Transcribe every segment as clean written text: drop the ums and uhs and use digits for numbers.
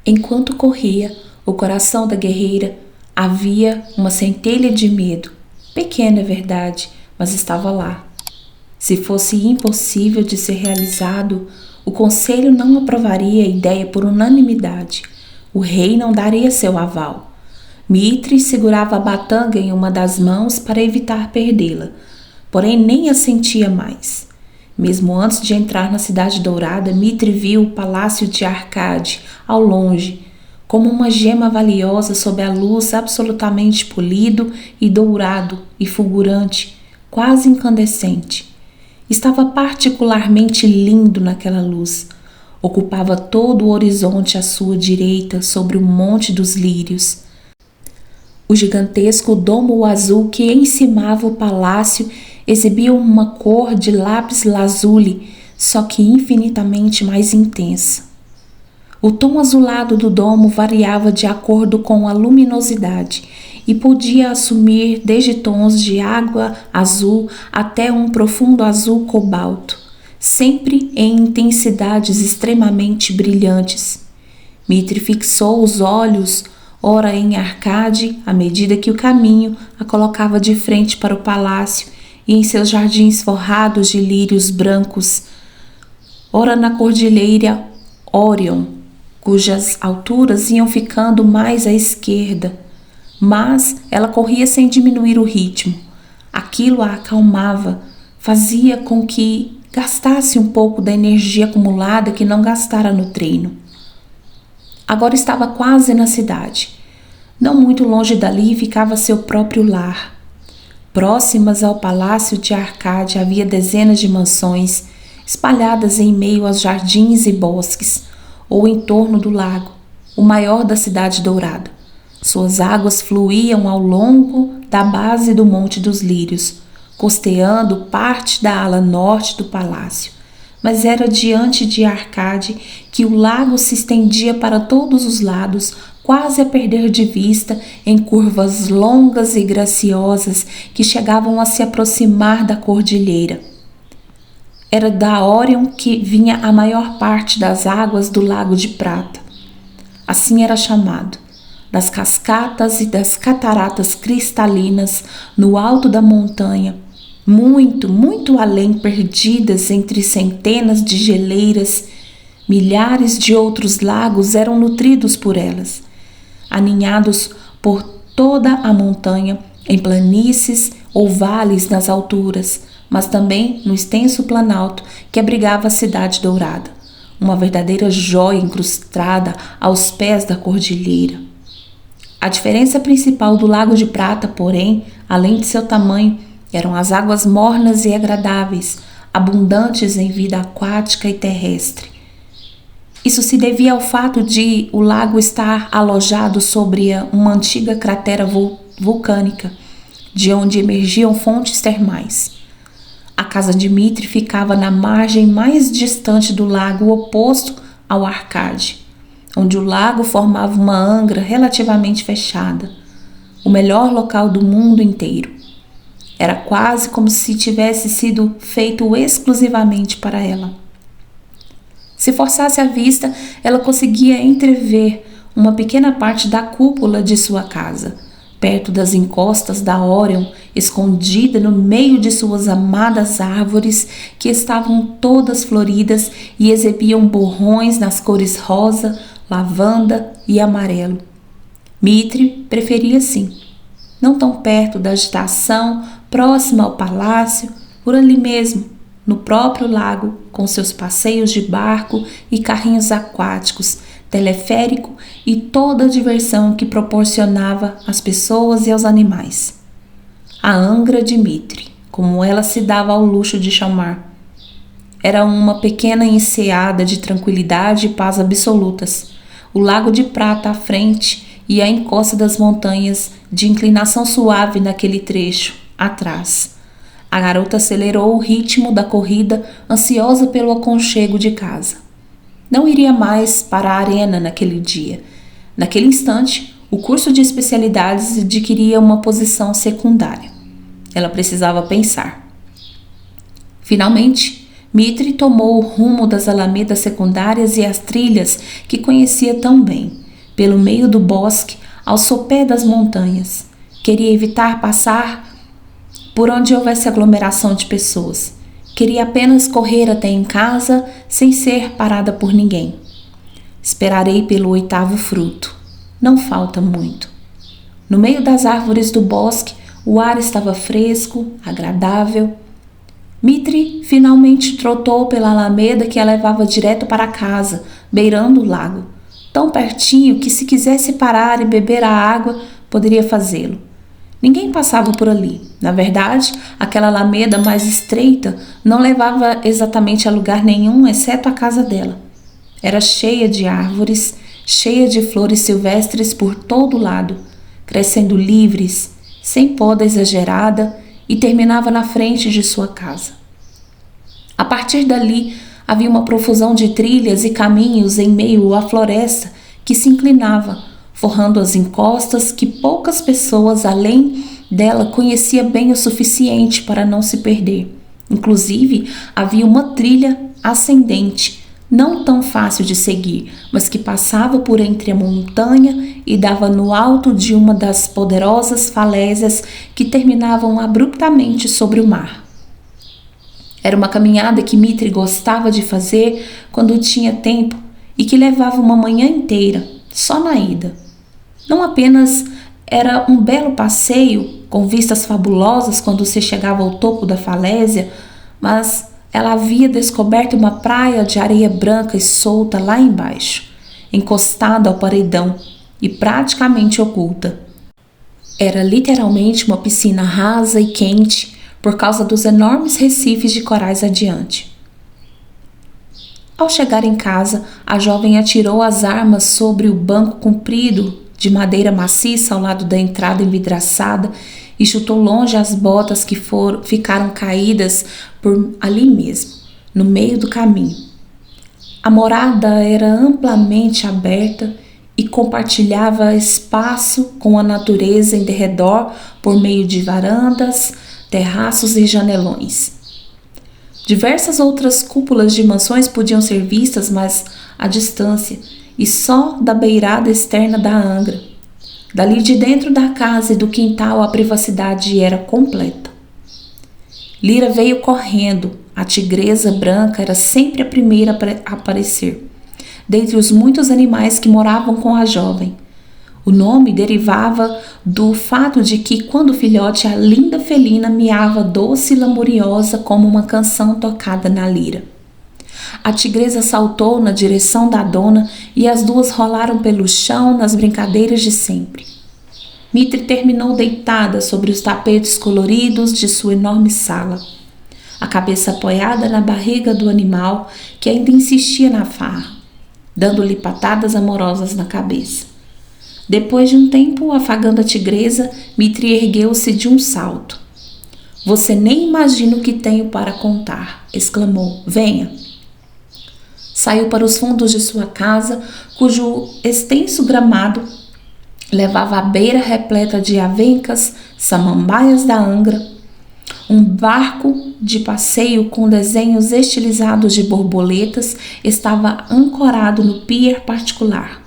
Enquanto corria o coração da guerreira, havia uma centelha de medo. Pequena, é verdade, mas estava lá. Se fosse impossível de ser realizado, o conselho não aprovaria a ideia por unanimidade. O rei não daria seu aval. Mitre segurava a batanga em uma das mãos para evitar perdê-la, porém nem a sentia mais. Mesmo antes de entrar na Cidade Dourada, Mitre viu o palácio de Arcade, ao longe, como uma gema valiosa sob a luz absolutamente polido e dourado e fulgurante, quase incandescente. Estava particularmente lindo naquela luz. Ocupava todo o horizonte à sua direita, sobre o Monte dos Lírios. O gigantesco domo azul que encimava o palácio exibia uma cor de lápis lazuli, só que infinitamente mais intensa. O tom azulado do domo variava de acordo com a luminosidade e podia assumir desde tons de água azul até um profundo azul cobalto, sempre em intensidades extremamente brilhantes. Mitre fixou os olhos ora em Arcade, à medida que o caminho a colocava de frente para o palácio e em seus jardins forrados de lírios brancos, ora na cordilheira Órion, cujas alturas iam ficando mais à esquerda, mas ela corria sem diminuir o ritmo. Aquilo a acalmava, fazia com que gastasse um pouco da energia acumulada que não gastara no treino. Agora estava quase na cidade. Não muito longe dali ficava seu próprio lar. Próximas ao palácio de Arcade havia dezenas de mansões, espalhadas em meio aos jardins e bosques, ou em torno do lago, o maior da Cidade Dourada. Suas águas fluíam ao longo da base do Monte dos Lírios, costeando parte da ala norte do palácio. Mas era diante de Arcade que o lago se estendia para todos os lados, quase a perder de vista em curvas longas e graciosas que chegavam a se aproximar da cordilheira. Era da Órion que vinha a maior parte das águas do Lago de Prata. Assim era chamado, das cascatas e das cataratas cristalinas no alto da montanha, muito, muito além, perdidas entre centenas de geleiras. Milhares de outros lagos eram nutridos por elas, aninhados por toda a montanha, em planícies ou vales nas alturas, mas também no extenso planalto que abrigava a Cidade Dourada, uma verdadeira jóia incrustada aos pés da cordilheira. A diferença principal do Lago de Prata, porém, além de seu tamanho, eram as águas mornas e agradáveis, abundantes em vida aquática e terrestre. Isso se devia ao fato de o lago estar alojado sobre uma antiga cratera vulcânica, de onde emergiam fontes termais. A casa de Mitre ficava na margem mais distante do lago, oposto ao Arcade, onde o lago formava uma angra relativamente fechada, o melhor local do mundo inteiro. Era quase como se tivesse sido feito exclusivamente para ela. Se forçasse a vista, ela conseguia entrever uma pequena parte da cúpula de sua casa, perto das encostas da Órion, escondida no meio de suas amadas árvores, que estavam todas floridas e exibiam borrões nas cores rosa, lavanda e amarelo. Mitre preferia assim, não tão perto da agitação, próxima ao palácio, por ali mesmo, no próprio lago, com seus passeios de barco e carrinhos aquáticos, teleférico e toda a diversão que proporcionava às pessoas e aos animais. A Angra de Mitre, como ela se dava ao luxo de chamar, era uma pequena enseada de tranquilidade e paz absolutas, o Lago de Prata à frente e a encosta das montanhas de inclinação suave naquele trecho, atrás. A garota acelerou o ritmo da corrida, ansiosa pelo aconchego de casa. Não iria mais para a arena naquele dia. Naquele instante, o curso de especialidades adquiria uma posição secundária. Ela precisava pensar. Finalmente, Mitri tomou o rumo das alamedas secundárias e as trilhas que conhecia tão bem, pelo meio do bosque, ao sopé das montanhas. Queria evitar passar por onde houvesse aglomeração de pessoas. Queria apenas correr até em casa sem ser parada por ninguém. Esperarei pelo 8º fruto. Não falta muito. No meio das árvores do bosque, o ar estava fresco, agradável. Mitri finalmente trotou pela alameda que a levava direto para casa, beirando o lago, tão pertinho que se quisesse parar e beber a água, poderia fazê-lo. Ninguém passava por ali. Na verdade, aquela alameda mais estreita não levava exatamente a lugar nenhum, exceto a casa dela. Era cheia de árvores, cheia de flores silvestres por todo lado, crescendo livres, sem poda exagerada, e terminava na frente de sua casa. A partir dali, havia uma profusão de trilhas e caminhos em meio à floresta que se inclinava, forrando as encostas que poucas pessoas além dela conhecia bem o suficiente para não se perder. Inclusive, havia uma trilha ascendente, não tão fácil de seguir, mas que passava por entre a montanha e dava no alto de uma das poderosas falésias que terminavam abruptamente sobre o mar. Era uma caminhada que Mitri gostava de fazer quando tinha tempo e que levava uma manhã inteira, só na ida. Não apenas era um belo passeio, com vistas fabulosas quando se chegava ao topo da falésia, mas ela havia descoberto uma praia de areia branca e solta lá embaixo, encostada ao paredão e praticamente oculta. Era literalmente uma piscina rasa e quente por causa dos enormes recifes de corais adiante. Ao chegar em casa, a jovem atirou as armas sobre o banco comprido de madeira maciça ao lado da entrada envidraçada e chutou longe as botas que ficaram caídas por ali mesmo, no meio do caminho. A morada era amplamente aberta e compartilhava espaço com a natureza em derredor por meio de varandas, terraços e janelões. Diversas outras cúpulas de mansões podiam ser vistas, mas à distância, e só da beirada externa da angra. Dali de dentro da casa e do quintal a privacidade era completa. Lyra veio correndo. A tigresa branca era sempre a primeira a aparecer, dentre os muitos animais que moravam com a jovem. O nome derivava do fato de que, quando filhote, a linda felina miava doce e lamuriosa como uma canção tocada na lira. A tigresa saltou na direção da dona e as duas rolaram pelo chão nas brincadeiras de sempre. Mitri terminou deitada sobre os tapetes coloridos de sua enorme sala, a cabeça apoiada na barriga do animal que ainda insistia na farra, dando-lhe patadas amorosas na cabeça. Depois de um tempo afagando a tigresa, Mitri ergueu-se de um salto. "Você nem imagina o que tenho para contar", exclamou. "Venha." Saiu para os fundos de sua casa, cujo extenso gramado levava à beira repleta de avencas, samambaias da Angra. Um barco de passeio com desenhos estilizados de borboletas estava ancorado no pier particular.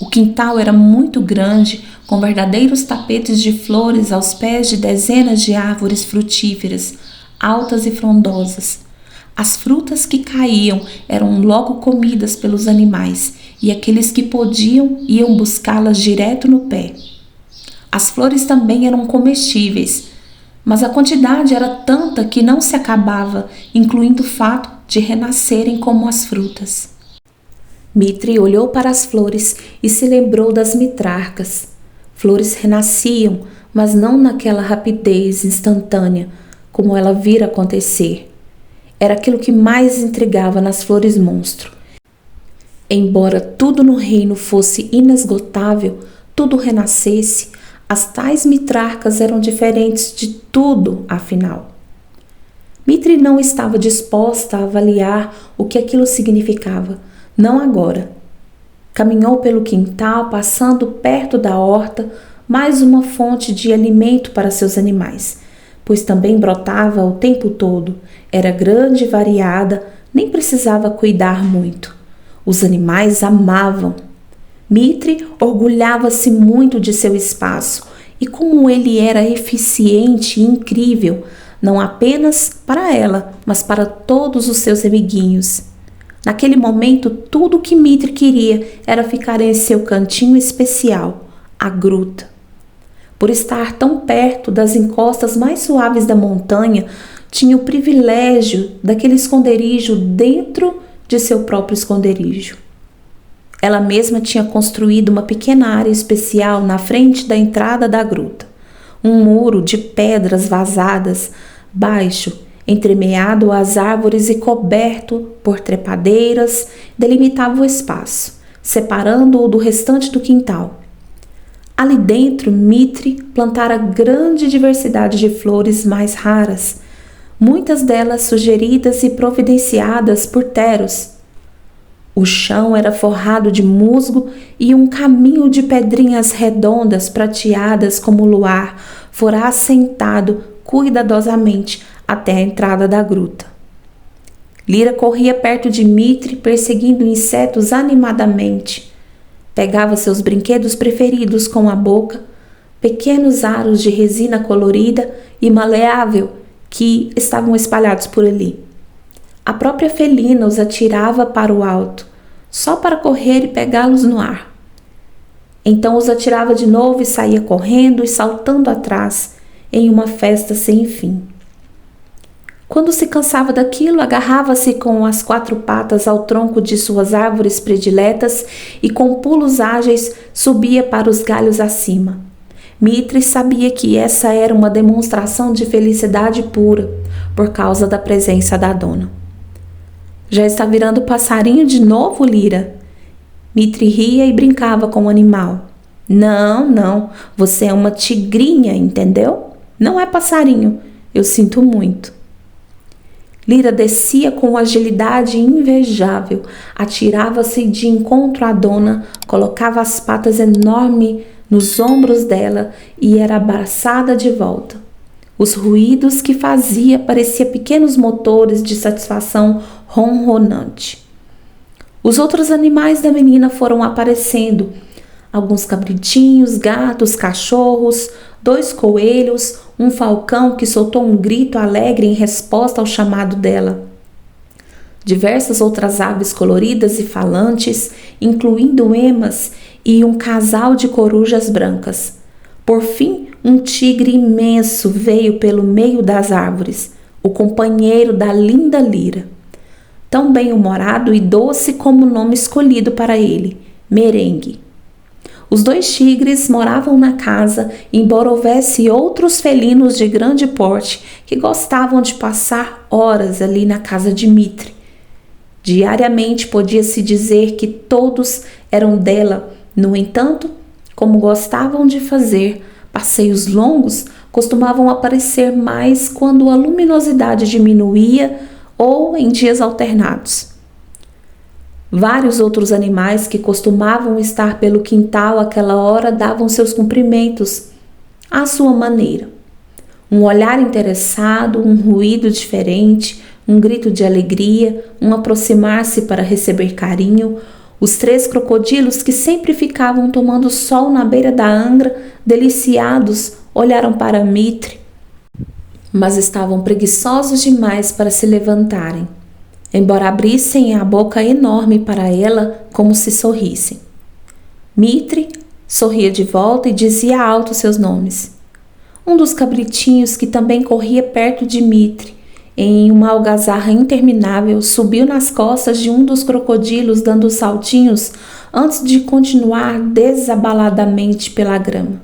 O quintal era muito grande, com verdadeiros tapetes de flores aos pés de dezenas de árvores frutíferas, altas e frondosas. As frutas que caíam eram logo comidas pelos animais, e aqueles que podiam iam buscá-las direto no pé. As flores também eram comestíveis, mas a quantidade era tanta que não se acabava, incluindo o fato de renascerem como as frutas. Mitri olhou para as flores e se lembrou das mitrarcas. Flores renasciam, mas não naquela rapidez instantânea, como ela vira acontecer. Era aquilo que mais intrigava nas flores monstro. Embora tudo no reino fosse inesgotável, tudo renascesse, as tais mitrarcas eram diferentes de tudo, afinal. Mitri não estava disposta a avaliar o que aquilo significava, não agora. Caminhou pelo quintal, passando perto da horta, mais uma fonte de alimento para seus animais. pois também brotava o tempo todo. Era grande e variada, nem precisava cuidar muito. Os animais amavam. Mitre orgulhava-se muito de seu espaço e como ele era eficiente e incrível, não apenas para ela, mas para todos os seus amiguinhos. Naquele momento, tudo o que Mitre queria era ficar em seu cantinho especial, a gruta. Por estar tão perto das encostas mais suaves da montanha, tinha o privilégio daquele esconderijo dentro de seu próprio esconderijo. Ela mesma tinha construído uma pequena área especial na frente da entrada da gruta. Um muro de pedras vazadas, baixo, entremeado às árvores e coberto por trepadeiras, delimitava o espaço, separando-o do restante do quintal. Ali dentro, Mitre plantara grande diversidade de flores mais raras, muitas delas sugeridas e providenciadas por Teros. O chão era forrado de musgo e um caminho de pedrinhas redondas prateadas como luar fora assentado cuidadosamente até a entrada da gruta. Lyra corria perto de Mitre, perseguindo insetos animadamente. Pegava seus brinquedos preferidos com a boca, pequenos aros de resina colorida e maleável que estavam espalhados por ali. A própria felina os atirava para o alto, só para correr e pegá-los no ar. Então os atirava de novo e saía correndo e saltando atrás, em uma festa sem fim. Quando se cansava daquilo, agarrava-se com as 4 patas ao tronco de suas árvores prediletas e com pulos ágeis subia para os galhos acima. Mitre sabia que essa era uma demonstração de felicidade pura, por causa da presença da dona. Já está virando passarinho de novo, Lyra? Mitre ria e brincava com o animal. Não, você é uma tigrinha, entendeu? Não é passarinho, eu sinto muito. Lyra descia com agilidade invejável, atirava-se de encontro à dona, colocava as patas enormes nos ombros dela e era abraçada de volta. Os ruídos que fazia pareciam pequenos motores de satisfação ronronante. Os outros animais da menina foram aparecendo. Alguns cabritinhos, gatos, cachorros, 2 coelhos, um falcão que soltou um grito alegre em resposta ao chamado dela. Diversas outras aves coloridas e falantes, incluindo emas e um casal de corujas brancas. Por fim, um tigre imenso veio pelo meio das árvores, o companheiro da linda Lyra. Tão bem-humorado e doce como o nome escolhido para ele, Merengue. Os 2 tigres moravam na casa, embora houvesse outros felinos de grande porte que gostavam de passar horas ali na casa de Mitre. Diariamente podia-se dizer que todos eram dela. No entanto, como gostavam de fazer passeios longos, costumavam aparecer mais quando a luminosidade diminuía ou em dias alternados. Vários outros animais que costumavam estar pelo quintal àquela hora davam seus cumprimentos à sua maneira. Um olhar interessado, um ruído diferente, um grito de alegria, um aproximar-se para receber carinho. Os 3 crocodilos que sempre ficavam tomando sol na beira da angra, deliciados, olharam para Mitre, mas estavam preguiçosos demais para se levantarem, embora abrissem a boca enorme para ela como se sorrissem. Mitre sorria de volta e dizia alto seus nomes. Um dos cabritinhos que também corria perto de Mitre, em uma algazarra interminável, subiu nas costas de um dos crocodilos dando saltinhos antes de continuar desabaladamente pela grama.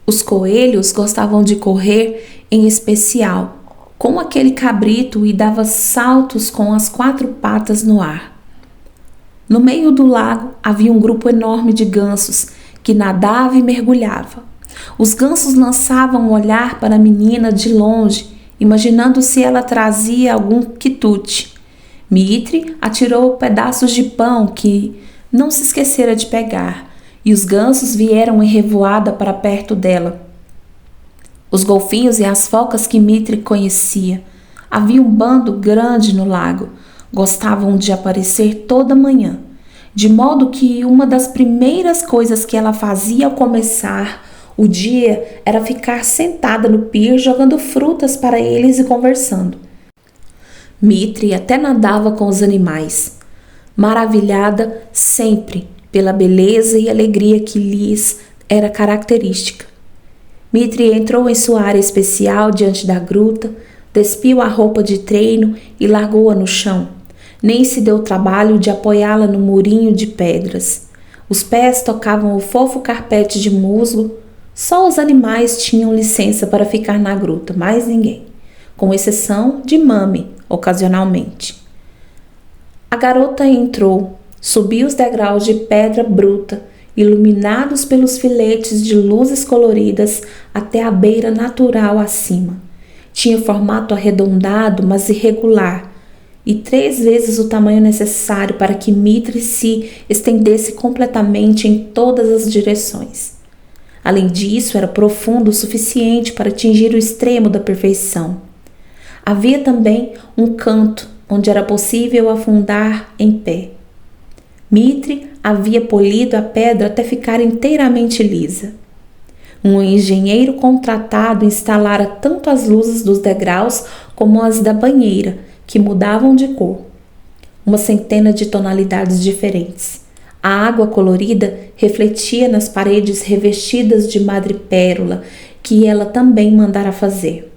Os coelhos gostavam de correr em especial, com aquele cabrito e dava saltos com as 4 patas no ar. No meio do lago havia um grupo enorme de gansos que nadava e mergulhava. Os gansos lançavam um olhar para a menina de longe, imaginando se ela trazia algum quitute. Mitre atirou pedaços de pão que não se esquecera de pegar, e os gansos vieram em revoada para perto dela. os golfinhos e as focas que Mitri conhecia. Havia um bando grande no lago. Gostavam de aparecer toda manhã, de modo que uma das primeiras coisas que ela fazia ao começar o dia era ficar sentada no pier jogando frutas para eles e conversando. Mitri até nadava com os animais, maravilhada sempre pela beleza e alegria que lhes era característica. Mitri entrou em sua área especial diante da gruta, despiu a roupa de treino e largou-a no chão. Nem se deu o trabalho de apoiá-la no murinho de pedras. Os pés tocavam o fofo carpete de musgo. Só os animais tinham licença para ficar na gruta, mais ninguém, com exceção de Mami, ocasionalmente. A garota entrou, subiu os degraus de pedra bruta, iluminados pelos filetes de luzes coloridas até a beira natural acima. Tinha formato arredondado, mas irregular, e 3 vezes o tamanho necessário para que Mitri se estendesse completamente em todas as direções. Além disso, era profundo o suficiente para atingir o extremo da perfeição. Havia também um canto onde era possível afundar em pé. Mitri havia polido a pedra até ficar inteiramente lisa. Um engenheiro contratado instalara tanto as luzes dos degraus como as da banheira, que mudavam de cor, uma centena de tonalidades diferentes. A água colorida refletia nas paredes revestidas de madrepérola, que ela também mandara fazer,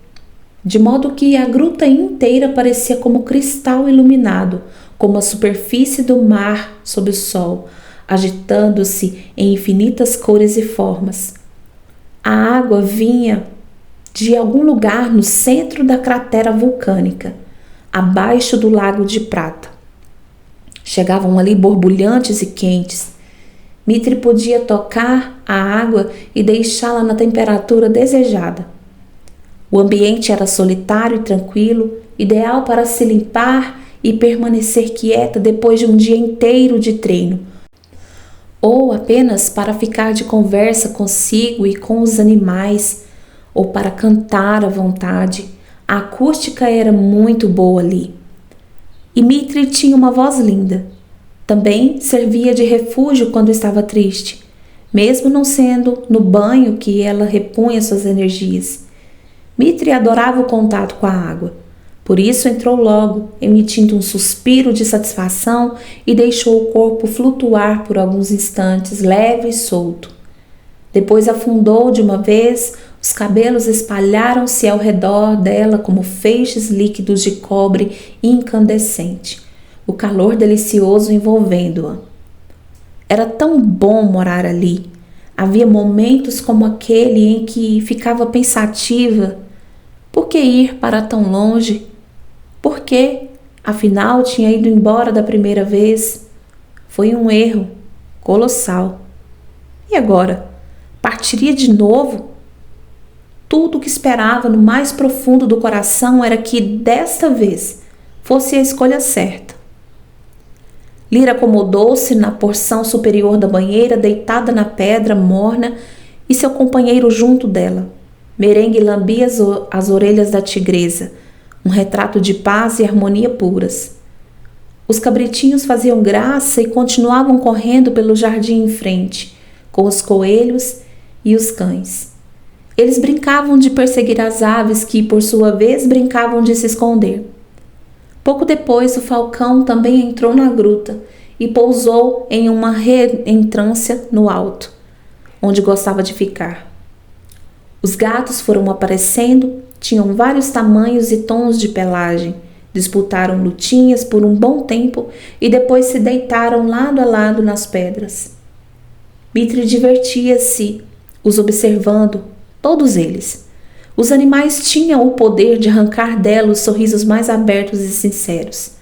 de modo que a gruta inteira parecia como cristal iluminado, como a superfície do mar sob o sol, agitando-se em infinitas cores e formas. A água vinha de algum lugar no centro da cratera vulcânica, abaixo do lago de prata. Chegavam ali borbulhantes e quentes. Mitri podia tocar a água e deixá-la na temperatura desejada. O ambiente era solitário e tranquilo, ideal para se limpar e permanecer quieta depois de um dia inteiro de treino, ou apenas para ficar de conversa consigo e com os animais, ou para cantar à vontade. A acústica era muito boa ali. E Mitri tinha uma voz linda. Também servia de refúgio quando estava triste, mesmo não sendo no banho que ela repunha suas energias. Mitri adorava o contato com a água. Por isso entrou logo, emitindo um suspiro de satisfação e deixou o corpo flutuar por alguns instantes, leve e solto. Depois afundou de uma vez, os cabelos espalharam-se ao redor dela como feixes líquidos de cobre incandescente, o calor delicioso envolvendo-a. Era tão bom morar ali. Havia momentos como aquele em que ficava pensativa. Por que ir para tão longe? Por que, afinal, tinha ido embora da primeira vez? Foi um erro colossal. E agora? Partiria de novo? Tudo o que esperava no mais profundo do coração era que, desta vez, fosse a escolha certa. Lyra acomodou-se na porção superior da banheira, deitada na pedra morna, e seu companheiro junto dela. Merengue lambia as orelhas da tigresa, um retrato de paz e harmonia puras. Os cabritinhos faziam graça e continuavam correndo pelo jardim em frente, com os coelhos e os cães. Eles brincavam de perseguir as aves que, por sua vez, brincavam de se esconder. Pouco depois, o falcão também entrou na gruta e pousou em uma reentrância no alto, onde gostava de ficar. Os gatos foram aparecendo, tinham vários tamanhos e tons de pelagem, disputaram lutinhas por um bom tempo e depois se deitaram lado a lado nas pedras. Mitri divertia-se, os observando, todos eles. Os animais tinham o poder de arrancar dela os sorrisos mais abertos e sinceros.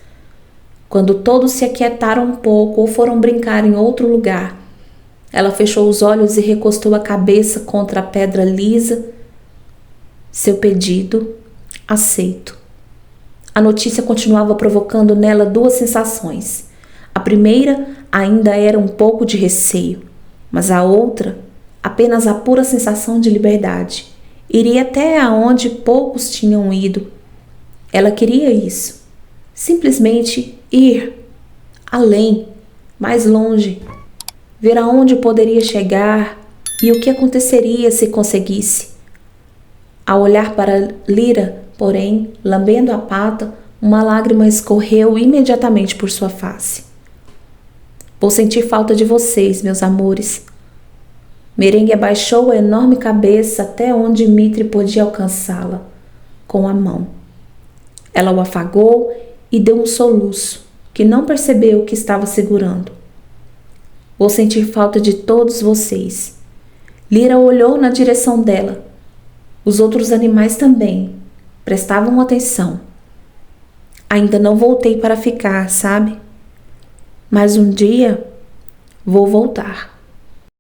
Quando todos se aquietaram um pouco ou foram brincar em outro lugar, ela fechou os olhos e recostou a cabeça contra a pedra lisa. Seu pedido aceito. A notícia continuava provocando nela 2 sensações. A primeira ainda era um pouco de receio, mas a outra, apenas a pura sensação de liberdade. Iria até aonde poucos tinham ido. Ela queria isso. Simplesmente ir além, mais longe, ver aonde poderia chegar e o que aconteceria se conseguisse. Ao olhar para Lyra, porém, lambendo a pata, uma lágrima escorreu imediatamente por sua face. Vou sentir falta de vocês, meus amores. Merengue abaixou a enorme cabeça até onde Mitri podia alcançá-la, com a mão. Ela o afagou e deu um soluço, que não percebeu que estava segurando. Vou sentir falta de todos vocês. Lyra olhou na direção dela. Os outros animais também prestavam atenção. Ainda não voltei para ficar, sabe? Mas um dia vou voltar.